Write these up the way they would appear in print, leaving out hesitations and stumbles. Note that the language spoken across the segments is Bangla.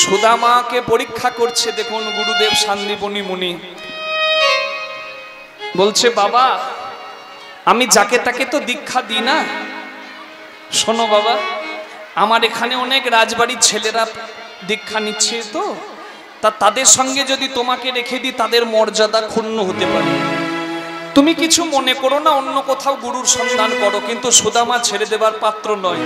সুদামাকে পরীক্ষা করছে। দেখুন গুরুদেব শান্তিপনি মুনি বলছে, বাবা আমি যাকে তাকে তো দীক্ষা দিই না। শোনো বাবা, আমার এখানে অনেক রাজবাড়ির ছেলেরা দীক্ষা নিচ্ছে, তো তাদের সঙ্গে যদি তোমাকে রেখে দিই তাদের মর্যাদা ক্ষুণ্ণ হতে পারে। তুমি কিছু মনে করো না, অন্য কোথাও গুরুর সন্ধান করো। কিন্তু সুদামা ছেড়ে দেবার পাত্র নয়।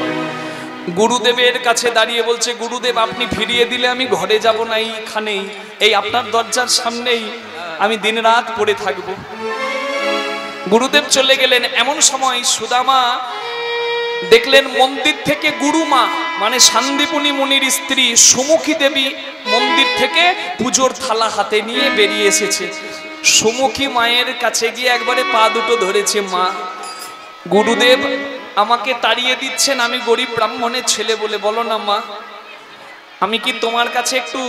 গুরুদেবের কাছে দাঁড়িয়ে বলছে, গুরুদেব আপনি ফিরিয়ে দিলে আমি ঘরে যাব না, এইখানেই এই আপনার দরজার সামনেই আমি দিনরাত পড়ে থাকবো। গুরুদেব চলে গেলেন। এমন সময় সুদামা দেখলেন মন্দির থেকে গুরুমা মানে শান্তিপনি মুনির স্ত্রী সুমুখী দেবী মন্দির থেকে পুজোর থালা হাতে নিয়ে বেরিয়ে এসেছে। সুমুখী মায়ের কাছে গিয়ে একবারে পা দুটো ধরেছে, মা গুরুদেব আমাকে তাড়িয়ে দিচ্ছেন, আমি গরিব ব্রাহ্মণের ছেলে বলে। বলো না মা, আমি কি তোমার কাছে একটু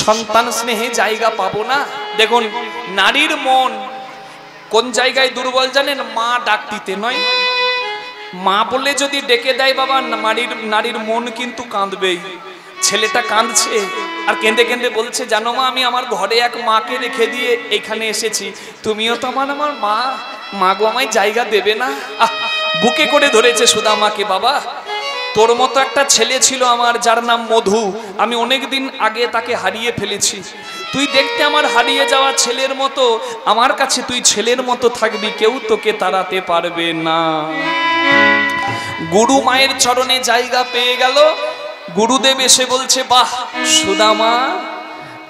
সন্তান স্নেহে জায়গা পাবো না? দেখুন নারীর মন কোন জায়গায় দুর্বল জানেন? মা ডাক দিতে নয়, মা বলে যদি ডেকে দেয় বাবা, নারীর মন কিন্তু কাঁদবেই। ছেলেটা কাঁদছে আর কেঁদে কেঁদে বলছে, জানো মা আমি আমার ঘরে এক মাকে রেখে দিয়ে এখানে এসেছি, তুমিও তো আমার মা, মা গো আমায় জায়গা দেবে না? বুকে করে ধরেছে সুদামাকে। বাবা তোর মতো একটা ছেলে ছিল আমার, যার নাম মধু, আমি অনেক দিন আগে তাকে হারিয়ে ফেলেছি। তুই দেখতে আমার হারিয়ে যাওয়া ছেলের মতো, আমার কাছে তুই ছেলের মতো থাকবি, কেউ তোকে তাড়াতে পারবে না। গুরু মায়ের চরণে জায়গা পেয়ে গেল। গুরুদেব এসে বলছে, বাহ সুদামা,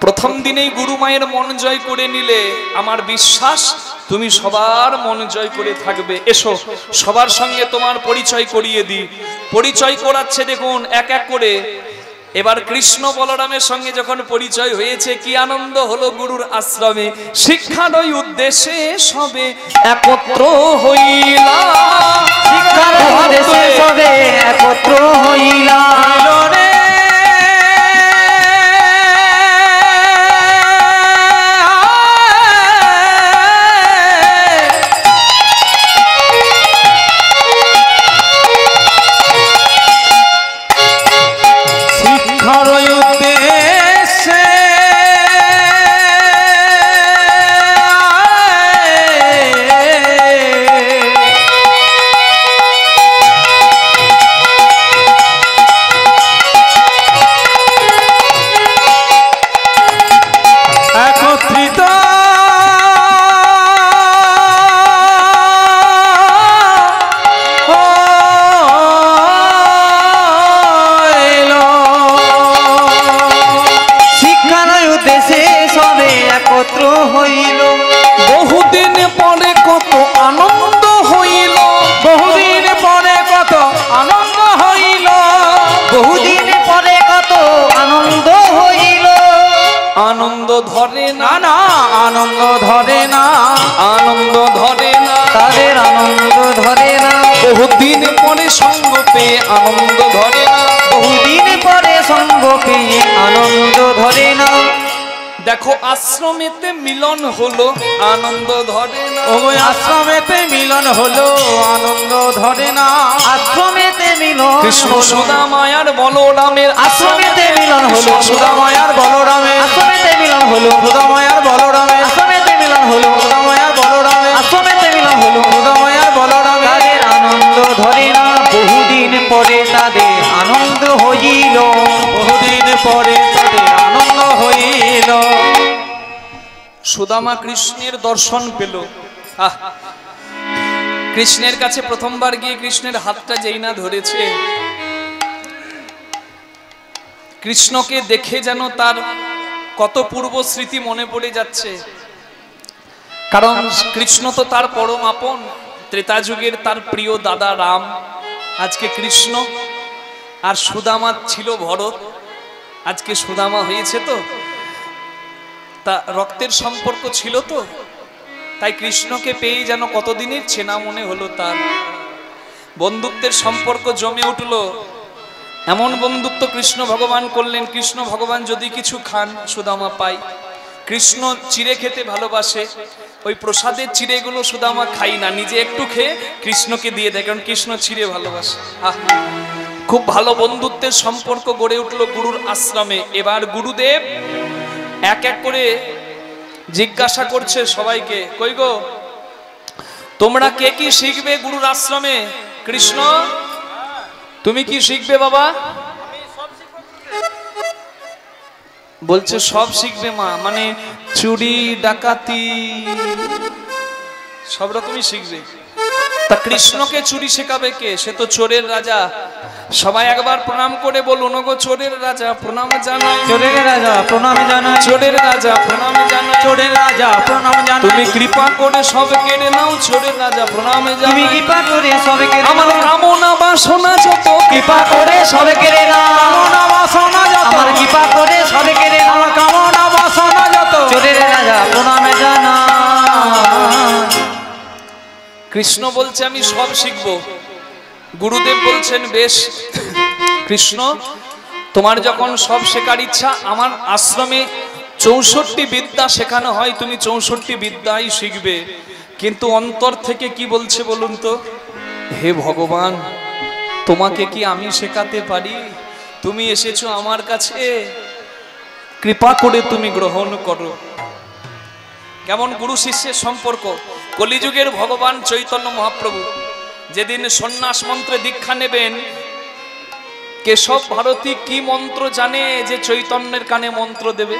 প্রথম দিনেই গুরু মায়ের মন জয় করে নিলে, আমার বিশ্বাস তুমি সবার মন জয় করে থাকবে। এসো সবার সঙ্গে তোমার পরিচয় করিয়ে দিই। পরিচয় করাচ্ছে দেখুন এক এক করে। এবার কৃষ্ণ বলরামের সঙ্গে যখন পরিচয় হয়েছে, কি আনন্দ হলো গুরুর আশ্রমে। শিক্ষার ওই উদ্দেশ্যে সবে একত্র হইলা, শিক্ষার উদ্দেশ্যে সবে একত্র হইলা। আনন্দ ধরে না, না আনন্দ ধরে না, আনন্দ ধরে না, তাদের আনন্দ ধরে না। বহুদিন পরে সঙ্গ পেয়ে আনন্দ ধরে না, বহুদিন পরে সঙ্গ পেয়ে আনন্দ ধরে না। দেখো আশ্রমেতে মিলন হলো, আনন্দ ধরে না। আশ্রমেতে মিলন হলো, আনন্দ ধরে না। আশ্রমেতে মিলন কৃষ্ণ সুদামায়ার বলরামের আশ্রমেতে মিলন হলো, সুদামায়ার বলরামের আশ্রমেতে মিলন হলো, সুদামায়ার বলরামের আশ্রমেতে মিলন হলো, সুদামায়ার বলরামের আশ্রমেতে মিলন হলো, সুদামায়ার বলরামের। তাদের আনন্দ ধরে না, বহুদিন পরে তাদের আনন্দ হইল, বহুদিন পরে তাদের আনন্দ হইল। সুদামা কৃষ্ণের দর্শন পেল। কৃষ্ণের কাছে প্রথমবার গিয়ে কৃষ্ণের হাতটা যেই না ধরেছে, কৃষ্ণকে দেখে যেন তার কত পূর্ব স্মৃতি মনে পড়ে যাচ্ছে। কারণ কৃষ্ণ তো তার পরম আপন, ত্রেতা যুগের তার প্রিয় দাদা রাম, আজকে কৃষ্ণ। আর সুদামা ছিল ভরত, আজকে সুদামা হয়েছে। তো তা রক্তের সম্পর্ক ছিল তো, তাই কৃষ্ণকে পেয়ে যেন কতদিনের চেনা মনে হলো তার। বন্ধুত্বের সম্পর্ক জমে উঠল। এমন বন্ধুত্ব কৃষ্ণ ভগবান করলেন, কৃষ্ণ ভগবান যদি কিছু খান সুদামা পায়। কৃষ্ণ চিড়ে খেতে ভালোবাসে, ওই প্রসাদের চিড়েগুলো সুদামা খাই না, নিজে একটু খেয়ে কৃষ্ণকে দিয়ে দেয়, কারণ কৃষ্ণ চিড়ে ভালোবাসে। খুব ভালো বন্ধুত্বের সম্পর্ক গড়ে উঠলো গুরুর আশ্রমে। এবার গুরুদেব এক এক করে জিজ্ঞাসা করছে সবাইকে, কই গো তোমরা কে কি শিখবে গুরুর আশ্রমে? কৃষ্ণ তুমি কি শিখবে বাবা? বলছে সব শিখবে মা, মানে চুরি ডাকাতি সব রকমই শিখবে। তা কৃষ্ণকে চুরি শেখাবে কে? সে তো চোরের রাজা। সবাই একবার প্রণাম করে বলুন, ওগো চোরের রাজা প্রণাম জানাই, চোরের রাজা প্রণাম জানাই, চোরের রাজা প্রণাম জানাই, চোরের রাজা প্রণাম জানাই। তুমি কৃপা করে সব কেড়ে নাও, চোরের রাজা প্রণাম জানাই। তুমি কৃপা করে সব কেড়ে নাও, আমার কামনা বাসনা যত কৃপা করে সব কেড়ে নাও, কামনা বাসনা যত আমার কৃপা করে সব কেড়ে নাও, কামনা বাসনা যত চোরের রাজা প্রণাম জানাই। কৃষ্ণ বলছে আমি সব শিখবো। গুরুদেব বলছেন বেশ কৃষ্ণ, তোমার যখন সব শেখার ইচ্ছা, আমার আশ্রমে 64 বিদ্যা শেখানো হয়, তুমি 64 বিদ্যাই শিখবে। কিন্তু অন্তর থেকে কি বলছে বলুন তো, হে ভগবান তোমাকে কি আমি শেখাতে পারি? তুমি এসেছো আমার কাছে, কৃপা করে তুমি গ্রহণ করো। কেমন গুরু শিষ্যের সম্পর্ক। কলিযুগের ভগবান চৈতন্য মহাপ্রভু যেদিন সন্ন্যাস মন্ত্রে দীক্ষা নেবেন, কেশব ভারতী কি মন্ত্র জানে যে চৈতন্যের কানে মন্ত্র দেবে?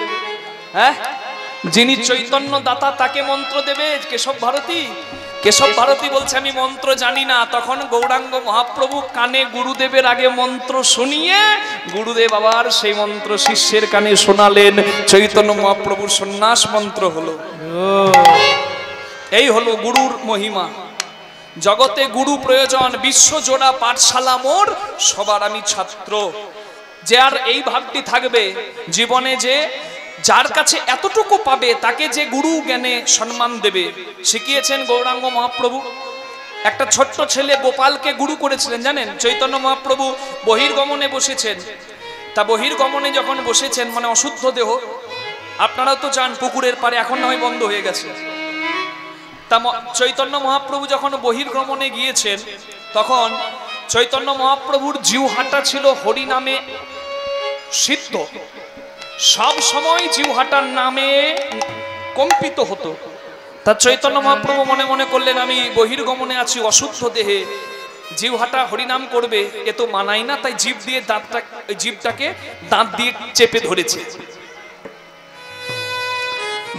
হ্যাঁ, যিনি চৈতন্য দাতা তাকে মন্ত্র দেবে কেশব ভারতী? কেশব ভারতী বলছে আমি মন্ত্র জানি না। তখন গৌরাঙ্গ মহাপ্রভু কানে গুরুদেবের আগে মন্ত্র শুনিয়ে গুরুদেব আবার সেই মন্ত্র শিষ্যের কানে শোনালেন। চৈতন্য মহাপ্রভুর সন্ন্যাস মন্ত্র হলো। এই হলো গুরুর মহিমা। জগতে গুরু প্রয়োজন, বিশ্বজোড়া পাঠশালা মোর, সবার আমি ছাত্র। যে আর এই ভাবটি থাকবে জীবনে, যে যার কাছে এতটুকু পাবে তাকে যে গুরু জ্ঞানে সম্মান দেবে। শিখিয়েছেন গৌরাঙ্গ মহাপ্রভু। একটা ছোট্ট ছেলে গোপালকে গুরু করেছিলেন জানেন। চৈতন্য মহাপ্রভু বহির্গমনে বসেছেন। তা বহির্গমনে যখন বসেছেন, মানে অশুদ্ধ দেহ, আপনারাও তো চান পুকুরের পাড়ে, এখন নয় বন্ধ হয়ে গেছে। তা চৈতন্য মহাপ্রভু যখন বহির্গমনে গিয়েছেন, তখন চৈতন্য মহাপ্রভুর জিহ্বাটা ছিল হরি নামে সিদ্ধ। সব সময় জিহ্বাটার নামে কম্পিত হতো। তা চৈতন্য মহাপ্রভু মনে মনে করলেন, আমি বহির্গমনে আছি অশুদ্ধ দেহে, জিহ্বাটা হরিনাম করবে, এ তো মানাই না। তাই জিভ দিয়ে জিভটাকে দাঁত দিয়ে চেপে ধরেছে।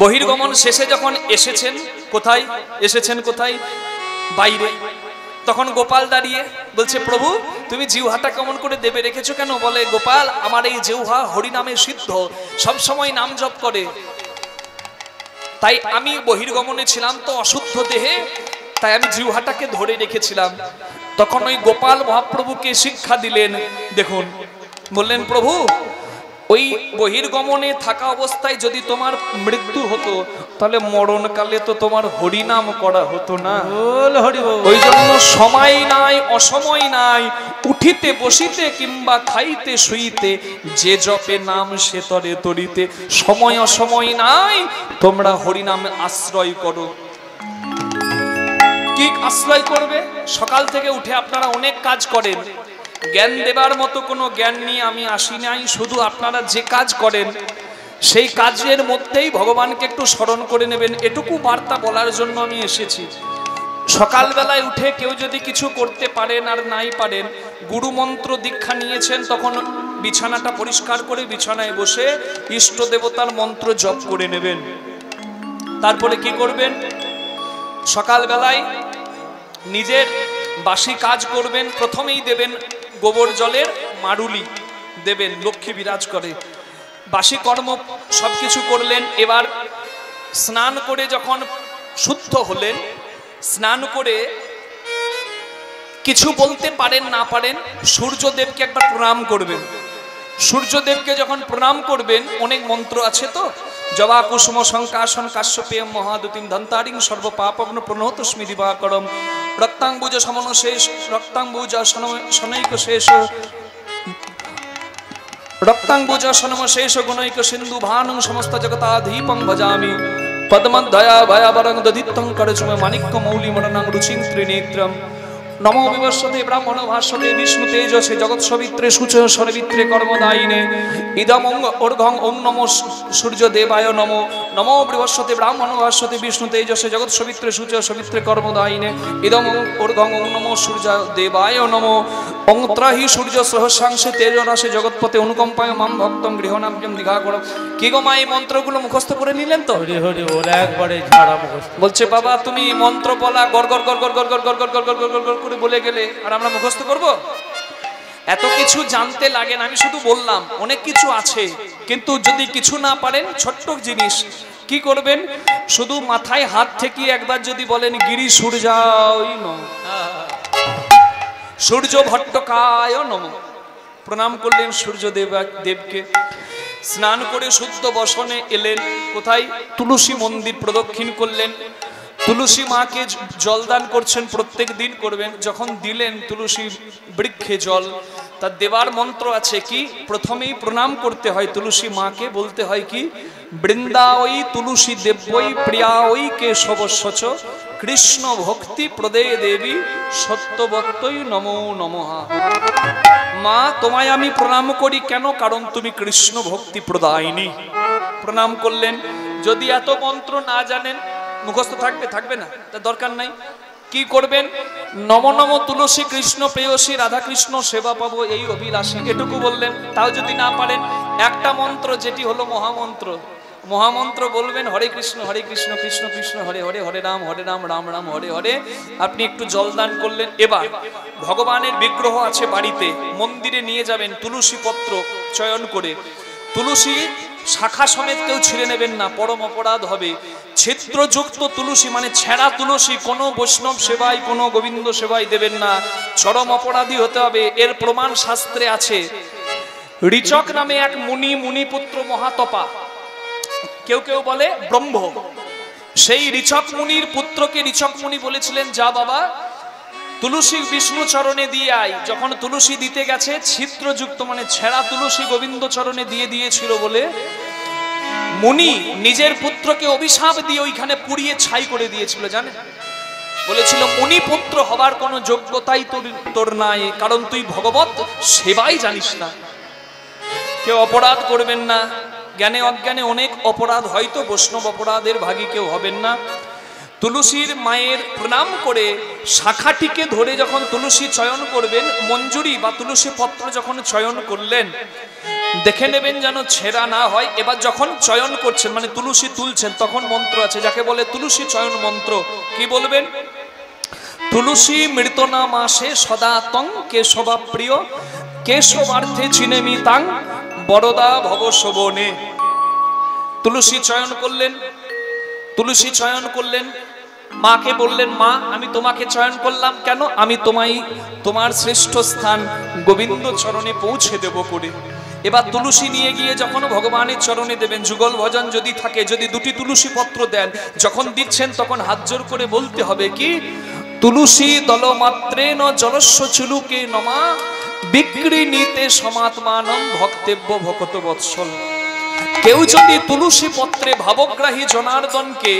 বহির্গমন শেষে যখন এসেছেন, কোথায় এসেছেন? কোথায়? বাইরে। তখন গোপাল দাঁড়িয়ে বলছে, প্রভু তুমি জিহ্বাটা কেমন করে দেবে রেখেছো কেন? বলে, গোপাল আমার এই জিহ্বা হরিনামে সিদ্ধ, সব সময় নাম জপ করে, তাই আমি বহির্গমনে ছিলাম তো অশুদ্ধ দেহে, তাই আমি জিহ্বাটাকে ধরে রেখেছিলাম। তখন ওই গোপাল মহাপ্রভুকে শিক্ষা দিলেন। দেখুন, বললেন, প্রভু ওই বহির্গমনে থাকা অবস্থায় যদি তোমার মৃত্যু হতো, তাহলে মরণকালে তো তোমার হরিনাম করা হতো না। ওই জন্য সময় নাই, অসময় নাই, উঠিতে বসিতে কিংবা খাইতে শুইতে, যে জপে নাম সে তরে তরিতে। সময় অসময় নাই, তোমরা হরিনামে আশ্রয় করো। কি আশ্রয় করবে? সকাল থেকে উঠে আপনারা অনেক কাজ করেন, জ্ঞান দেবার মতো কোনো জ্ঞান নিয়ে আমি আসি নাই। শুধু আপনারা যে কাজ করেন সেই কাজের মধ্যেই ভগবানকে একটু স্মরণ করে নেবেন, এটুকু বার্তা বলার জন্য আমি এসেছি। সকালবেলায় উঠে কেউ যদি কিছু করতে পারেন আর নাই পারেন, গুরু মন্ত্র দীক্ষা নিয়েছেন, তখন বিছানাটা পরিষ্কার করে বিছানায় বসে ইষ্ট দেবতার মন্ত্র জপ করে নেবেন। তারপরে কি করবেন? সকালবেলায় নিজের বাসি কাজ করবেন। প্রথমেই দেবেন গোবর জলের মারুলি দেবেন, লক্ষ্মী বিরাজ করে। বাসি কর্ম সবকিছু করলেন। এবার স্নান করে যখন শুদ্ধ হলেন, স্নান করে কিছু বলতে পারেন না পারেন, সূর্যদেবকে একবার প্রণাম করবেন। সূর্যদেবকে যখন প্রণাম করবেন, অনেক মন্ত্র আছে তো, জবা কুসুম সংকাশন কাশ্যপেয়ম মহাদুতিম ধন্তারিং সর্বপাপগ্ন প্রণতস্মি দিবাকরম রক্তাম্বুজ সমন শেষ রক্তাম্বুজ শনৈক শেষ রক্তাম্বুজ সনম শেষ গুণৈক সিন্ধু ভানুং সমস্ত জগতাধীপং ভজামি পদ্মদয়া ভয়াবরং দধিত্তং করচুম মাণিক্য মৌলি মরণং রুচিং ত্রিনেত্রম নমো বিবস্বতে ব্রাহ্মণ ভাস্বতে বিষ্ণু তেজসে জগৎ সবিত্রে সূচয় সর্বিত্রে কর্মদায়িনে ইদম অর্ঘং ওম নমো সূর্য দেবায় নমো নমো বিবস্বতে ব্রাহ্মণ ভাস্বতে বিষ্ণু তেজসে জগৎ সবিত্রে সূচয় সবিত্রে কর্মদায়িনে ইদম অর্ঘং ওম নমো সূর্য দেবায় নমো অংত্রাহি সূর্য সহস্রাংশে তেজরাশে জগৎপতে অনুকম্পায় মাম ভক্তম গৃহনাভ্যম দীঘা করো। কি গো মা এই মন্ত্রগুলো মুখস্থ করে নিলেন তো? হরি হরি বলে একবারে ঝাড়া মুখস্থ। বলছে বাবা তুমি মন্ত্র বলা গড় গড় গড় গড় গড় গড় গড় গড় গড় গড় গড় গড় করে বলে গেলে আর আমরা মুখস্থ করব? এত কিছু জানতে লাগে না, আমি শুধু বললাম অনেক কিছু আছে, কিন্তু যদি কিছু না পারেন ছোট্ট জিনিস কি করবেন, শুধু মাথায় হাত থেকে একবার যদি বলেন গিরি সূর্যায় নমঃ, সূর্য ভট্টকায় নমঃ, প্রণাম করলেন সূর্য দেবকে, স্নান করে শুদ্ধ বসনে এলেন, কোথায়? তুলসী মন্দির প্রদক্ষিণ করলেন, তুলসী মাকে জলদান করছেন, প্রত্যেক দিন করবেন। যখন দিলেন তুলসী বৃক্ষে জল, তার দেবার মন্ত্র আছে কি, প্রথমেই প্রণাম করতে হয় তুলসী মাকে, বলতে হয় কি, বৃন্দাওই তুলসী দেব্যই প্রিয়াওই কেশবস্বচ কৃষ্ণ ভক্তি প্রদে দেবী সত্যবত্তই নমো নমঃ। মা তোমায় আমি প্রণাম করি কেন, কারণ তুমি কৃষ্ণ ভক্তি প্রদায়িনী। প্রণাম করলেন। যদি এত মন্ত্র না জানেন, মুখস্থ থাকবে থাকবে না, তার দরকার নাই। কি করবেন, নম নম তুলসী কৃষ্ণ প্রেয়সী রাধা কৃষ্ণ সেবা পাবো এই অভিলাষী, এটুকু বললেন। তাও যদি না পারেন, একটা মন্ত্র যেটি হলো মহামন্ত্র, মহামন্ত্র বলবেন হরে কৃষ্ণ কৃষ্ণ কৃষ্ণ হরে হরে, হরে রাম রাম রাম হরে হরে। আপনি একটু জলদান করলেন। এবার ভগবানের বিগ্রহ আছে বাড়িতে, মন্দিরে নিয়ে যাবেন, তুলসী পত্র চয়ন করে, তুলসী শাখা সমেত কেউ ছিঁড়ে নেবেন না, পরম অপরাধ হবে। ছিদ্রযুক্ত তুলসী মানে ছেঁড়া তুলসী কোনো বৈষ্ণব সেবায় কোনো গোবিন্দ সেবায় দেবেন না, চরম অপরাধী হতে হবে। এর প্রমাণ শাস্ত্রে আছে। ঋচক নামে এক মুনিপুত্র মহাতপা, কেউ কেউ বলে ব্রহ্ম, সেই ঋচক মুনির পুত্রকে ঋচক মুনি বলেছিলেন, যা বাবা তুলসী বিষ্ণু চরণে দিয়ে আয়। যখন তুলসী দিতে গেছে, ছিদ্রযুক্ত মানে ছেঁড়া তুলসী গোবিন্দ চরণে দিয়ে দিয়েছিল বলে মুনি নিজের পুত্রকে অভিশাপ দিয়ে ওইখানে পুড়িয়ে ছাই করে দিয়েছিল। জানেন, বলেছিল মুনি পুত্র হবার কোনো যোগ্যতাই তোর নাই, কারণ তুই ভগবত সেবাই জানিস না। কেউ অপরাধ করবেন না, জ্ঞানে অজ্ঞানে অনেক অপরাধ, হয়তো বৈষ্ণব অপরাধের ভাগী কেউ হবেন না। তুলসীর মায়ের প্রণাম করে শাখাটিকে ধরে যখন তুলসী চয়ন করবেন, মঞ্জুরি বা তুলসী পত্র যখন চয়ন করলেন, দেখে নেবেন যেন ছেঁড়া না হয়। এবার যখন চয়ন করছেন মানে তুলসী তুলছেন, তখন মন্ত্র আছে যাকে বলে তুলসী চয়ন মন্ত্র। কি বলবেন, তুলসী মৃতনা মাসে সদাতং কেশবা প্রিয় কেশবার্থে চিনেমি তাং বরদা ভব শোভনে। তুলসী চয়ন করলেন, তুলসী চয়ন করলেন, মাকে বললেন, মা আমি তোমাকে চয়ন করলাম কেন, আমি তোমার শ্রেষ্ঠ স্থান গোবিন্দ চরণে পৌঁছে দেব করে। এবার তুলসী নিয়ে গিয়ে যখন ভগবানের চরণে দেবেন, যুগল ভজন যদি থাকে, যদি দুটি তুলসী পত্র দেন, যখন দিচ্ছেন তখন হাত জোর করে বলতে হবে কি, তুলসী দলমাত্রেন জলস্ব চুলুকে নমা বিক্রি নিতে সমাত্মানম ভক্তেব্য ভকত বৎসল। কেউ যদি তুলসী পত্রে ভাবগ্রাহী জনার্দনকে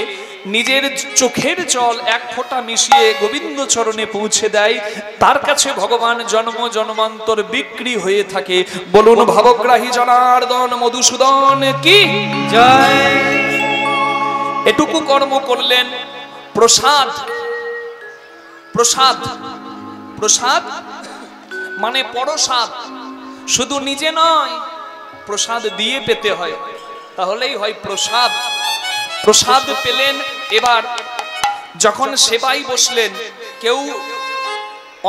নিজের চোখের জল এক ফোঁটা মিশিয়ে গোবিন্দ চরণে পৌঁছে দেয়, তার কাছে ভগবান জন্ম জন্মান্তর বিক্রি হয়ে থাকে। বলুন ভাবগ্রাহী জনার্দন মধুসূদন কি জয়। এটুকু কর্ম করলেন। প্রসাদ, প্রসাদ প্রসাদ মানে পরসাদ, শুধু নিজে নয়, প্রসাদ দিয়ে পেতে হয়, তাহলেই হয় প্রসাদ। প্রসাদ পেলেন। এবার যখন সেবাই বসলেন, কেউ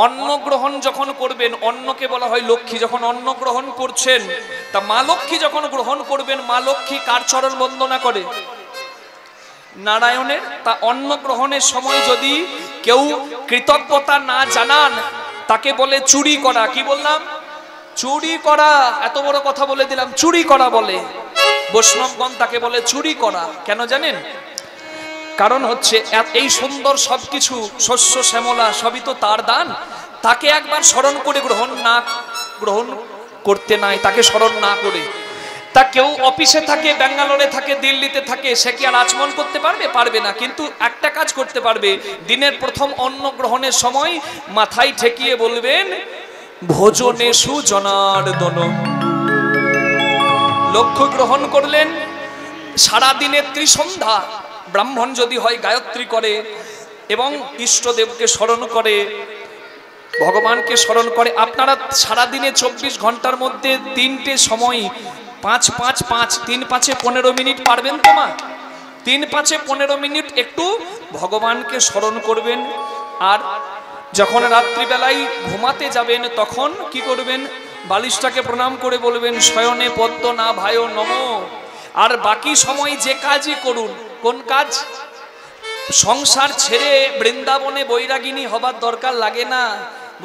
অন্ন গ্রহণ যখন করবেন, অন্নকে বলা হয় লক্ষ্মী, যখন অন্ন গ্রহণ করছেন, তা মা লক্ষ্মী যখন গ্রহণ করবেন, মা লক্ষ্মী কার চরণ বন্দনা করে, নারায়ণের। তা অন্ন গ্রহণের সময় যদি কেউ কৃতজ্ঞতা না জানান, তাকে বলে চুরি করা। কি বললাম, চুরি করা। এত বড় কথা বলে দিলাম, চুরি করা বলে। বৈষ্ণবগণ তাকে বলে চুরি করা। কেন জানেন, কারণ হচ্ছে এই সুন্দর সবকিছু, শস্য শ্যামলা সবই তো তার দান, তাকে একবার স্মরণ করে গ্রহণ করতে নাই, তাকে স্মরণ না করে তা কেউ অফিসে থাকে, ব্যাঙ্গালোরে থাকে, দিল্লিতে থাকে, সে কি আর আচমন করতে পারবে? পারবে না। কিন্তু একটা কাজ করতে পারবে, দিনের প্রথম অন্ন গ্রহণের সময় মাথায় ঠেকিয়ে বলবেন ভোজনেষু জনার্দন। লক্ষ্য গ্রহণ করলেন, সারা দিনের ত্রিসন্ধ্যা ব্রাহ্মণ যদি হয় গায়ত্রী করে এবং ইষ্টদেবকে স্মরণ করে, ভগবানকে স্মরণ করে। আপনারা সারা দিনে 24 ঘন্টার মধ্যে 3টে সময় 5 5 5 3 5 15 মিনিট পারবেন তো মা? 3 5 15 মিনিট একটু ভগবানকে স্মরণ করবেন। আর যখন রাত্রিবেলায় ঘুমাতে যাবেন তখন কি করবেন? বালিশটাকে প্রণাম করে বলবেন শয়নে পদ্ম না ভায়ো নমো। আর বাকি সময় যে কাজই করুন, কোন কাজ? সংসার ছেড়ে বৃন্দাবনে বৈরাগিনী হবার দরকার লাগে না।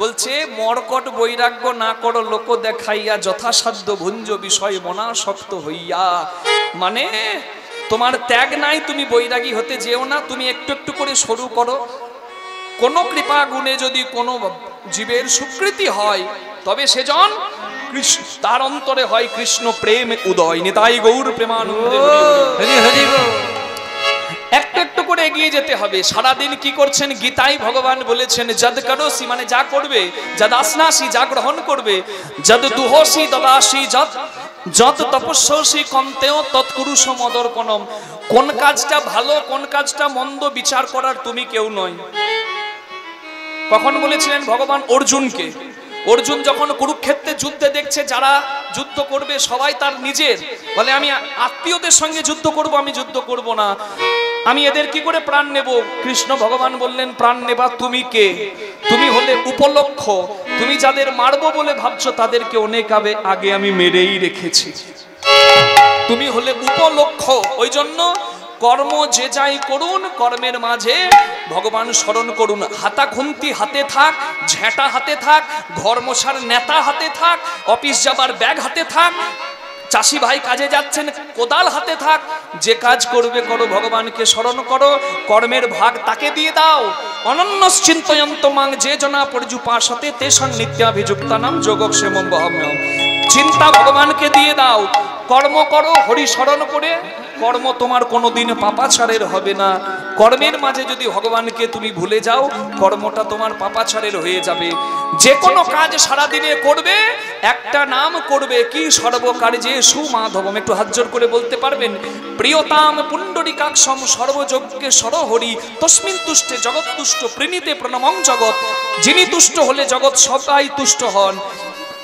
বলছে মর্কট বৈরাগ্য না করো লোক দেখাইয়া, যথাসাধ্য ভুঞ্জ বিষয় মনাসক্ত হইয়া। মানে তোমার ত্যাগ নাই, তুমি বৈরাগী হতে যেও না, তুমি একটু একটু করে শুরু করো। কোনো কৃপা গুণে যদি কোনো জীবের স্বীকৃতি হয় তবে সেজন তার অন্তরে হয় কৃষ্ণ প্রেম উদয়। নিতাই গৌর প্রেমানন্দে একটু একটু করে এগিয়ে যেতে হবে। সারাদিন কি করছেন? গীতায় ভগবান বলেছেন যদ করোসি মানে যা করবে, যদ আসনাসি যা গ্রহণ করবে, যদ দুহসি দদাসি যত যত তপস্যসি কন্তেও তৎকুরুষ মদর্পণম। কোন কাজটা ভালো কোন কাজটা মন্দ বিচার করার তুমি কেউ নয়। কখন বলেছিলেন ভগবান অর্জুনকে? অর্জুন যখন কুরুক্ষেত্রে যুদ্ধে দেখছে যারা যুদ্ধ করবে সবাই তার নিজের, বলে আমি আত্মীয়দের সঙ্গে যুদ্ধ করব, আমি যুদ্ধ করব না, আমি এদের কি করে প্রাণ নেব? কৃষ্ণ ভগবান বললেন প্রাণ নেবা তুমি কে? তুমি হলে উপলক্ষ, তুমি যাদের মারবো বলে ভাবছো তাদেরকে অনেক আগে আমি মেরেই রেখেছি। তুমি হলে উপলক্ষ। ওই জন্য কর্ম যে যাই করুন কর্মের মাঝে ভগবান স্মরণ করুন। হাতা খুন্তি হাতে থাক, ঝেঁটা হাতে থাক, ঘর মশার নেতা হাতে থাক, অফিস যাবার ব্যাগ হাতে থাক, চাষি ভাই কাজে যাচ্ছেন কোদাল হাতে থাক, যে কাজ করবে করো, ভগবানকে স্মরণ করো, কর্মের ভাগ তাকে দিয়ে দাও। অনন্য চিন্তয়ন্ত মাং যে জনা পর্যুপাসতে তেষাং নিত্যাভিযুক্তানাম যোগক্ষেমম বহম্যম। চিন্তা ভগবানকে দিয়ে দাও, কর্ম করো হরি স্মরণ করে। কর্ম তোমার কোনোদিন পাপাচারের হবে না। কর্মের মাঝে যদি ভগবানকে তুমি ভুলে যাও কর্মটা তোমার পাপাচারের হয়ে যাবে। যে কোনো কাজ সারা দিনে করবে একটা নাম করবে কি? সর্বকার্যে সুমাধবম। একটু হাত জোর করে বলতে পারবেন? প্রিয়তাম পুণ্ডরিকাক্ষম সর্বযজ্ঞে সরহরি তস্মিন তুষ্টে জগৎ তুষ্ট প্রণীতে প্রণমং জগৎ। যিনি তুষ্ট হলে জগৎ সবাই তুষ্ট হন।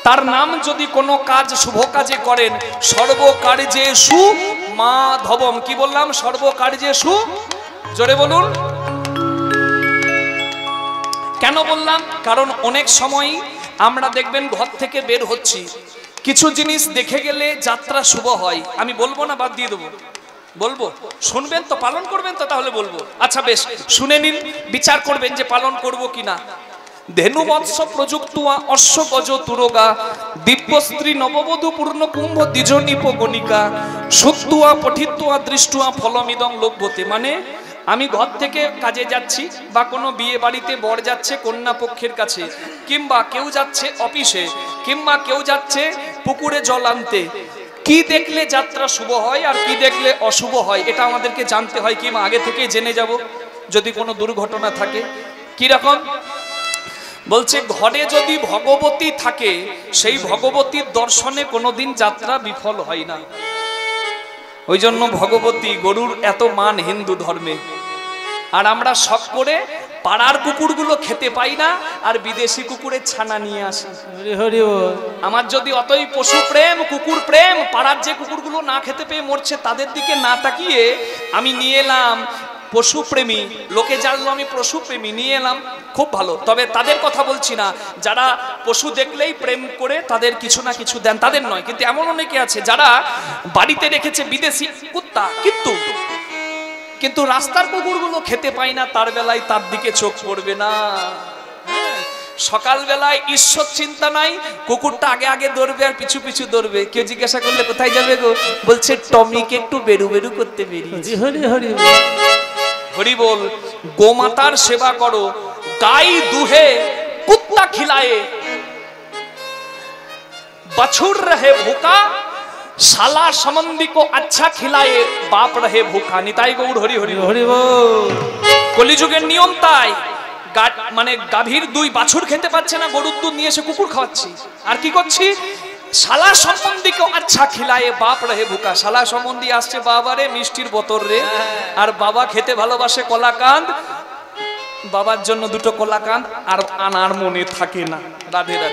তার নাম যদি কোনো কাজ শুভ কাজে করেন, সর্বকার্যে সুমাধবম। কি বললাম? সর্বকার্যে সু, জোরে বলুন। কেন বললাম? কারণ অনেক সময় আমরা দেখবেন ঘর থেকে বের হচ্ছি, কিছু জিনিস দেখে গেলে যাত্রা শুভ হয়। আমি বলবো না, বাদ দিয়ে দেবো? বলবো, শুনবেন তো, পালন করবেন তো? তাহলে বলবো। আচ্ছা বেশ, শুনে নিন, বিচার করবেন যে পালন করব কিনা। ধেনুবৎস প্রযুক্তুয়া অশ্ব গজ তুরগা দিব্যস্ত্রী নববধূ পূর্ণ কুম্ভ দ্বিজনিপ গণিকা সুত্তুয়া পঠিত্তুয়া দৃষ্টুয়া ফলমিদং লভ্যতে। মানে আমি ঘর থেকে কাজে যাচ্ছি বা কোনো বিয়ে বাড়িতে বর যাচ্ছে কন্যা পক্ষের কাছে, কিংবা কেউ যাচ্ছে অফিসে, কিংবা কেউ যাচ্ছে পুকুরে জল আনতে, কি দেখলে যাত্রা শুভ হয় আর কি দেখলে অশুভ হয় এটা আমাদেরকে জানতে হয়, কিংবা আগে থেকে জেনে যাব যদি কোনো দুর্ঘটনা থাকে। কি রকম? বলছে ঘরে যদি ভগবতী থাকে সেই ভগবতীর দর্শনে কোনোদিন যাত্রা বিফল হয় না। ওই জন্য ভগবতী গরুর এত মান হিন্দু ধর্মে। আর আমরা শখ করে পাড়ার কুকুরগুলো খেতে পাই না আর বিদেশি কুকুরের ছানা নিয়ে আসি। আমার যদি অতই পশু প্রেম কুকুর প্রেম, পাড়ার যে কুকুরগুলো না খেতে পেয়ে মরছে তাদের দিকে না তাকিয়ে আমি নিয়ে এলাম পশুপ্রেমী, লোকে জানলো আমি পশুপ্রেমী, নিয়ে এলাম, খুব ভালো। তবে তাদের কথা বলছি না যারা পশু দেখলেই প্রেম করে তাদের কিছু না কিছু দেন, তাদের নয়। কিন্তু এমন অনেকে আছে যারা বাড়িতে রেখেছে বিদেশি কুত্তা, কিন্তু রাস্তার কুকুরগুলো খেতে পায় না, তার বেলায় তার দিকে চোখ পড়বে না। সকালবেলায় ঈশ্বর চিন্তা নাই, কুকুরটা আগে আগে দৌড়বে আর পিছু পিছু দৌড়বে। কেউ জিজ্ঞাসা করলে কোথায় যাবে গো, বলছে টমিকে একটু বেরু বেরু করতে বেরিয়েছি। হরি হরি হরি বল। গোমাতার সেবা করো, গাই দুহে কুত্তা খিলায়ে, বছুর রহে ভুকা শালা সম্বন্ধী কো আচ্ছা খিলায়ে বাপ রহে ভুখা। নিতাই গৌর হরি হরি হরি বল। কলিযুগের নিয়ম তাই। মানে গাভীর দুই বাছুর খেতে পাচ্ছে না, গরুর দুধ নিয়ে এসে কুকুর খাওয়াচ্ছি। আর কি করছি? শালা সম্বন্ধী কো আচ্ছা খিলায়ে বাপ রহে ভুখা। শালা সম্বন্ধী আসছে বাবারে মিষ্টির বোতল রে, আর বাবা খেতে ভালোবাসে কলাকান্দ, বাবার জন্য দুটো কলাকান্দ আর আনার মনে থাকে না। রাধে রাধে।